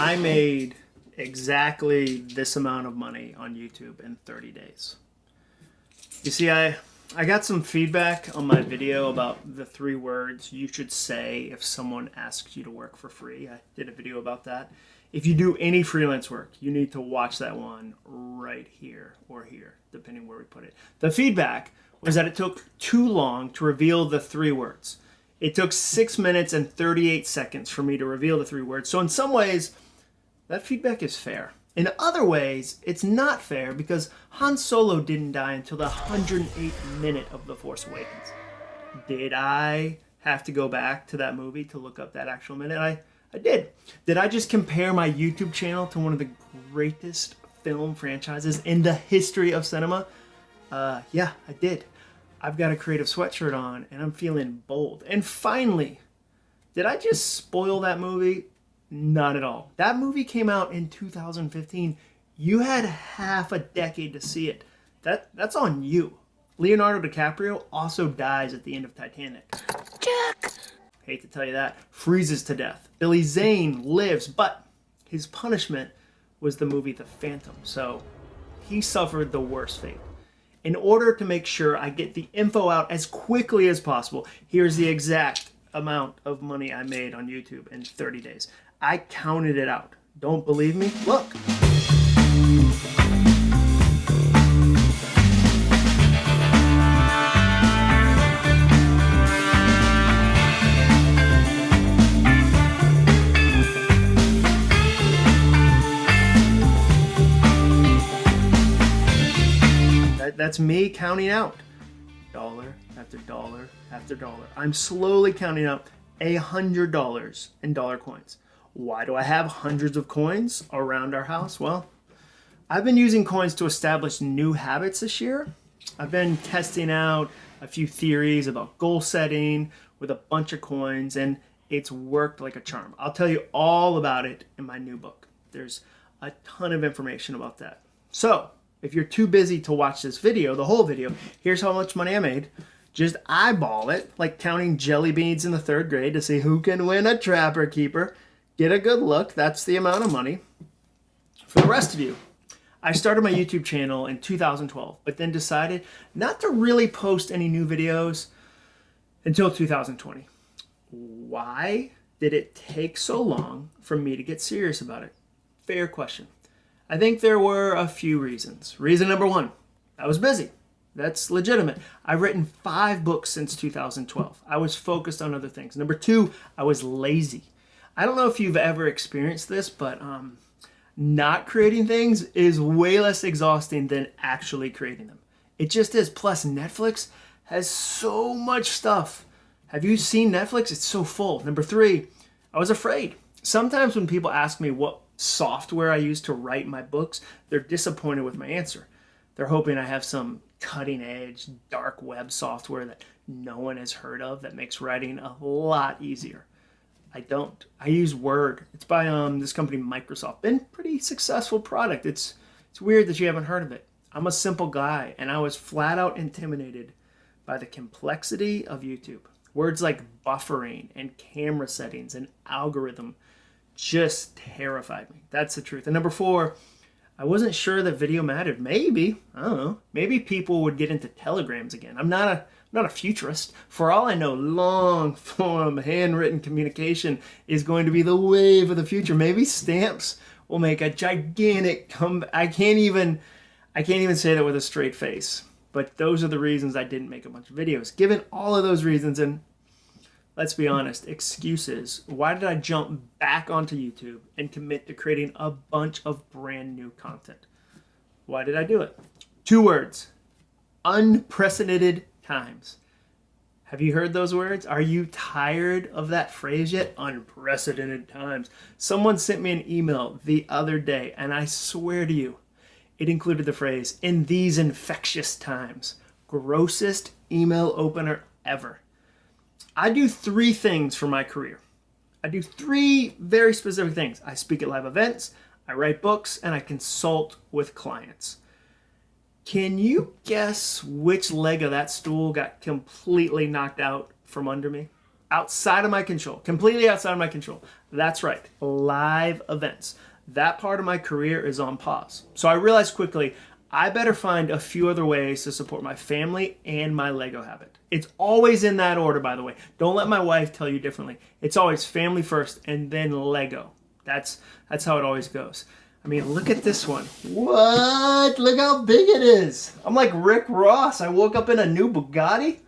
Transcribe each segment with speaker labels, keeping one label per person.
Speaker 1: I made exactly this amount of money on YouTube in 30 days. You see, I got some feedback on my video about the 3 words you should say if someone asks you to work for free. I did a video about that. If you do any freelance work, you need to watch that one right here or here, depending where we put it. The feedback was that it took too long to reveal the 3 words. It took 6 minutes and 38 seconds for me to reveal the 3 words. So in some ways, that feedback is fair. In other ways, it's not fair because Han Solo didn't die until the 108th minute of The Force Awakens. Did I have to go back to that movie to look up that actual minute? I did. Did I just compare my YouTube channel to one of the greatest film franchises in the history of cinema? Yeah, I did. I've got a creative sweatshirt on and I'm feeling bold. And finally, did I just spoil that movie? Not at all. That movie came out in 2015. You had half a decade to see it. That's on you. Leonardo DiCaprio also dies at the end of Titanic. Jack! Hate to tell you that. Freezes to death. Billy Zane lives, but his punishment was the movie The Phantom. So he suffered the worst fate. In order to make sure I get the info out as quickly as possible, here's the exact amount of money I made on YouTube in 30 days. I counted it out. Don't believe me? Look. That's me counting out dollar after dollar after dollar. I'm slowly counting out $100 in dollar coins. Why do I have hundreds of coins around our house? Well, I've been using coins to establish new habits this year. I've been testing out a few theories about goal setting with a bunch of coins, and it's worked like a charm. I'll tell you all about it in my new book. There's a ton of information about that. So, if you're too busy to watch this video, the whole video, here's how much money I made. Just eyeball it, like counting jelly beans in the 3rd grade to see who can win a Trapper Keeper. Get a good look. That's the amount of money. For the rest of you, I started my YouTube channel in 2012, but then decided not to really post any new videos until 2020. Why did it take so long for me to get serious about it? Fair question. I think there were a few reasons. Reason number 1, I was busy. That's legitimate. I've written 5 books since 2012. I was focused on other things. Number 2, I was lazy. I don't know if you've ever experienced this, but not creating things is way less exhausting than actually creating them. It just is. Plus, Netflix has so much stuff. Have you seen Netflix? It's so full. Number 3, I was afraid. Sometimes when people ask me what software I use to write my books, they're disappointed with my answer. They're hoping I have some cutting edge dark web software that no one has heard of that makes writing a lot easier. I don't. I use Word. It's by this company Microsoft. Been pretty successful product. It's weird that you haven't heard of it. I'm a simple guy and I was flat out intimidated by the complexity of YouTube. Words like buffering and camera settings and algorithm just terrified me. That's the truth. And number 4, I wasn't sure that video mattered. Maybe, I don't know, maybe people would get into telegrams again. I'm not a futurist. For all I know, long form handwritten communication is going to be the wave of the future. Maybe stamps will make a gigantic comeback. I can't even say that with a straight face. But those are the reasons I didn't make a bunch of videos. Given all of those reasons, and let's be honest, excuses, why did I jump back onto YouTube and commit to creating a bunch of brand new content? Why did I do it? 2 words: unprecedented times. Have you heard those words? Are you tired of that phrase yet? Unprecedented times. Someone sent me an email the other day, and I swear to you, it included the phrase, "in these infectious times." Grossest email opener ever. I do 3 things for my career. I do 3 very specific things. I speak at live events, I write books, and I consult with clients. Can you guess which leg of that stool got completely knocked out from under me? Outside of my control, completely outside of my control. That's right, live events. That part of my career is on pause. So I realized quickly, I better find a few other ways to support my family and my Lego habit. It's always in that order, by the way. Don't let my wife tell you differently. It's always family first and then Lego. That's how it always goes. I mean, look at this one. What? Look how big it is. I'm like Rick Ross. I woke up in a new Bugatti.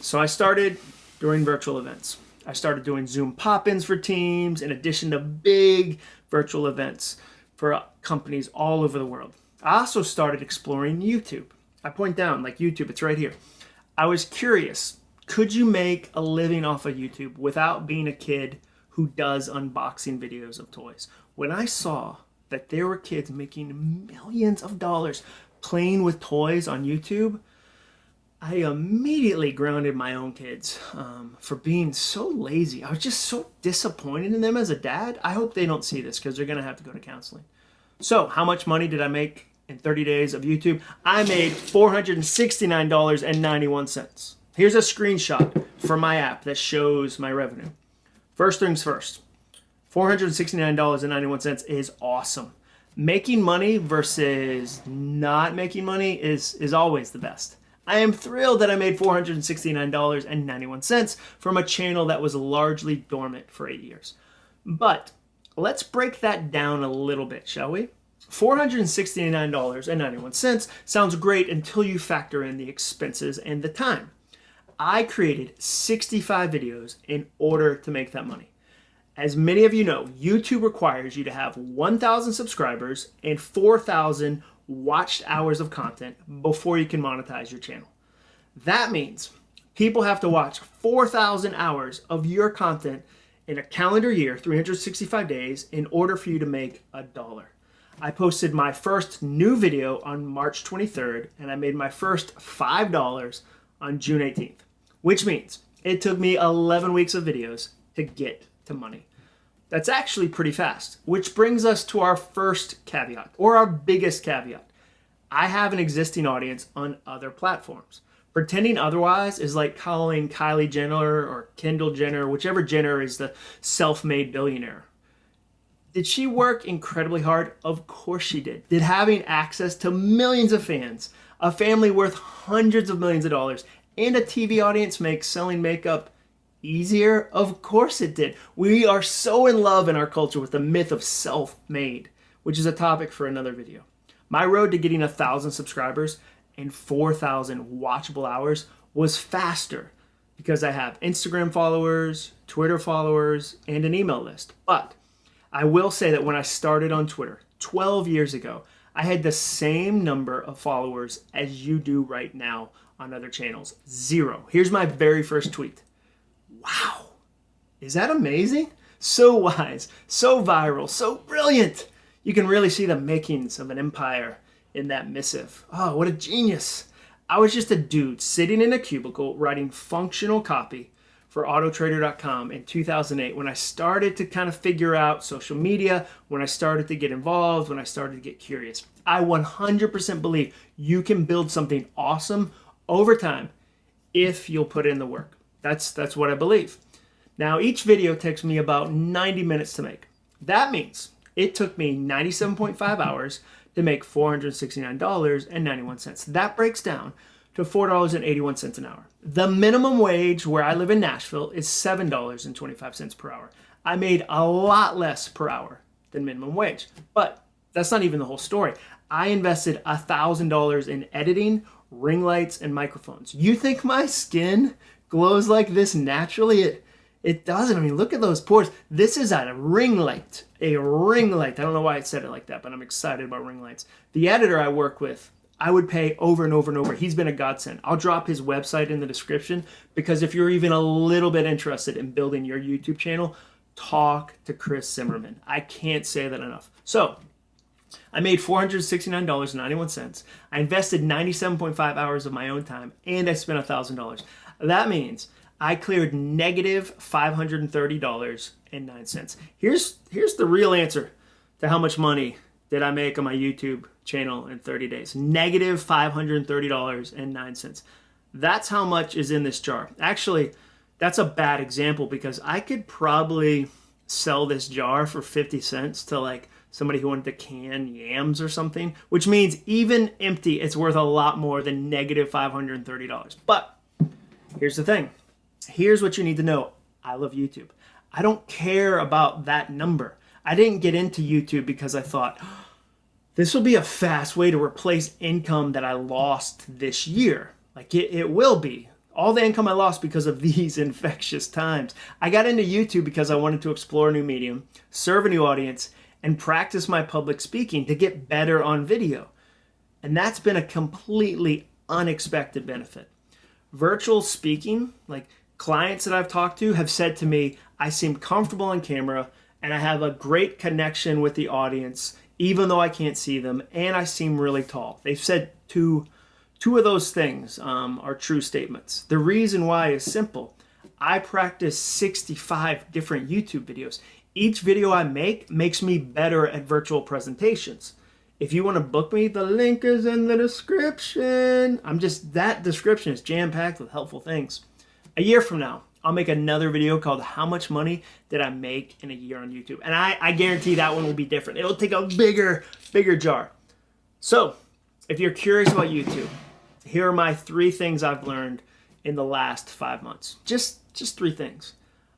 Speaker 1: So I started doing virtual events. I started doing Zoom pop-ins for teams in addition to big virtual events for companies all over the world. I also started exploring YouTube. I point down, like YouTube, it's right here. I was curious, could you make a living off of YouTube without being a kid who does unboxing videos of toys? When I saw that there were kids making millions of dollars playing with toys on YouTube, I immediately grounded my own kids for being so lazy. I was just so disappointed in them as a dad. I hope they don't see this because they're going to have to go to counseling. So how much money did I make in 30 days of YouTube? I made $469.91. Here's a screenshot from my app that shows my revenue. First things first, $469.91 is awesome. Making money versus not making money is always the best. I am thrilled that I made $469.91 from a channel that was largely dormant for 8 years. But let's break that down a little bit, shall we? $469.91 sounds great until you factor in the expenses and the time. I created 65 videos in order to make that money. As many of you know, YouTube requires you to have 1,000 subscribers and 4,000 watched hours of content before you can monetize your channel. That means people have to watch 4,000 hours of your content in a calendar year, 365 days, in order for you to make $1. I posted my first new video on March 23rd, and I made my first $5 on June 18th, which means it took me 11 weeks of videos to get to money. That's actually pretty fast, which brings us to our first caveat, or our biggest caveat. I have an existing audience on other platforms. Pretending otherwise is like calling Kylie Jenner or Kendall Jenner, whichever Jenner is the self-made billionaire. Did she work incredibly hard? Of course she did. Did having access to millions of fans, a family worth hundreds of millions of dollars, and a TV audience make selling makeup easier? Of course it did. We are so in love in our culture with the myth of self-made, which is a topic for another video. My road to getting 1,000 subscribers and 4,000 watchable hours was faster because I have Instagram followers, Twitter followers, and an email list. But I will say that when I started on Twitter 12 years ago, I had the same number of followers as you do right now on other channels. 0. Here's my very first tweet. Wow, is that amazing? So wise, so viral, so brilliant. You can really see the makings of an empire in that missive. Oh, what a genius. I was just a dude sitting in a cubicle writing functional copy for autotrader.com in 2008 when I started to kind of figure out social media, when I started to get involved, when I started to get curious. I 100% believe you can build something awesome over time if you'll put in the work. That's what I believe. Now, each video takes me about 90 minutes to make. That means it took me 97.5 hours to make $469.91. That breaks down to $4.81 an hour. The minimum wage where I live in Nashville is $7.25 per hour. I made a lot less per hour than minimum wage, but that's not even the whole story. I invested $1,000 in editing, ring lights, and microphones. You think my skin glows like this naturally? It doesn't. I mean, look at those pores. This is a ring light. A ring light. I don't know why I said it like that, but I'm excited about ring lights. The editor I work with, I would pay over and over and over. He's been a godsend. I'll drop his website in the description because if you're even a little bit interested in building your YouTube channel, talk to Chris Zimmerman. I can't say that enough. So I made $469.91. I invested 97.5 hours of my own time, and I spent $1,000. That means I cleared negative $530.09. Here's the real answer to how much money did I make on my YouTube channel in 30 days. Negative $530.09. That's how much is in this jar. Actually, that's a bad example because I could probably sell this jar for 50 cents to like somebody who wanted to can yams or something, which means even empty, it's worth a lot more than negative $530. But here's the thing. Here's what you need to know. I love YouTube. I don't care about that number. I didn't get into YouTube because I thought, this will be a fast way to replace income that I lost this year. Like it will be. All the income I lost because of these infectious times. I got into YouTube because I wanted to explore a new medium, serve a new audience, and practice my public speaking to get better on video. And that's been a completely unexpected benefit. Virtual speaking, like clients that I've talked to have said to me, I seem comfortable on camera and I have a great connection with the audience, even though I can't see them, and I seem really tall. They've said two of those things are true statements. The reason why is simple. I practice 65 different YouTube videos. Each video I make makes me better at virtual presentations. If you want to book me, the link is in the description. That description is jam-packed with helpful things. A year from now, I'll make another video called How Much Money Did I Make in a Year on YouTube? And I guarantee that one will be different. It'll take a bigger jar. So, if you're curious about YouTube, here are my 3 things I've learned in the last 5 months. Just 3 things.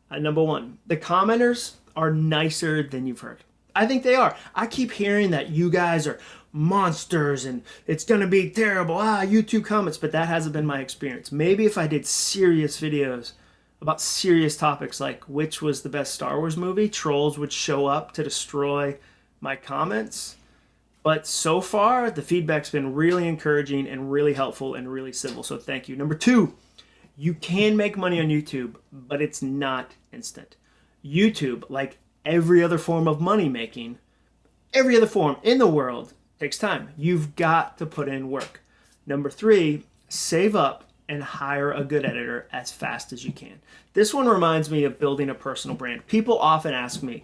Speaker 1: Number 1, the commenters are nicer than you've heard. I think they are. I keep hearing that you guys are monsters and it's gonna be terrible. YouTube comments, but that hasn't been my experience. Maybe if I did serious videos about serious topics like which was the best Star Wars movie, trolls would show up to destroy my comments. But so far, the feedback's been really encouraging and really helpful and really civil, so thank you. Number 2, you can make money on YouTube, but it's not instant. YouTube, like every other form of money making, every other form in the world, takes time. You've got to put in work. Number 3, save up and hire a good editor as fast as you can. This one reminds me of building a personal brand. People often ask me,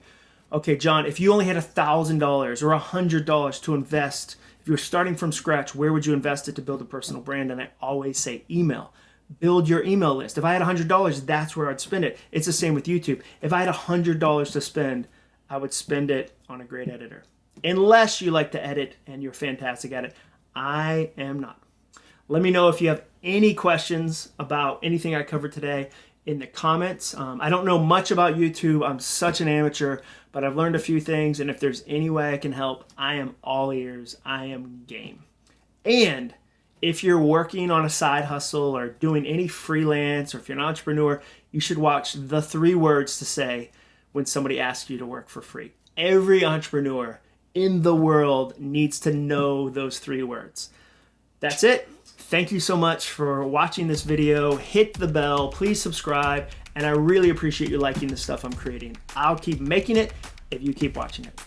Speaker 1: okay, John, if you only had $1,000 or $100 to invest, if you're starting from scratch, where would you invest it to build a personal brand? And I always say email. Build your email list. If I had $100, that's where I'd spend it. It's the same with YouTube. If I had $100 to spend, I would spend it on a great editor. Unless you like to edit and you're fantastic at it. I am not. Let me know if you have any questions about anything I covered today in the comments. I don't know much about YouTube. I'm such an amateur, but I've learned a few things, and if there's any way I can help, I am all ears. I am game. And if you're working on a side hustle or doing any freelance, or if you're an entrepreneur, you should watch the 3 words to say when somebody asks you to work for free. Every entrepreneur in the world needs to know those 3 words. That's it. Thank you so much for watching this video. Hit the bell, please subscribe, and I really appreciate you liking the stuff I'm creating. I'll keep making it if you keep watching it.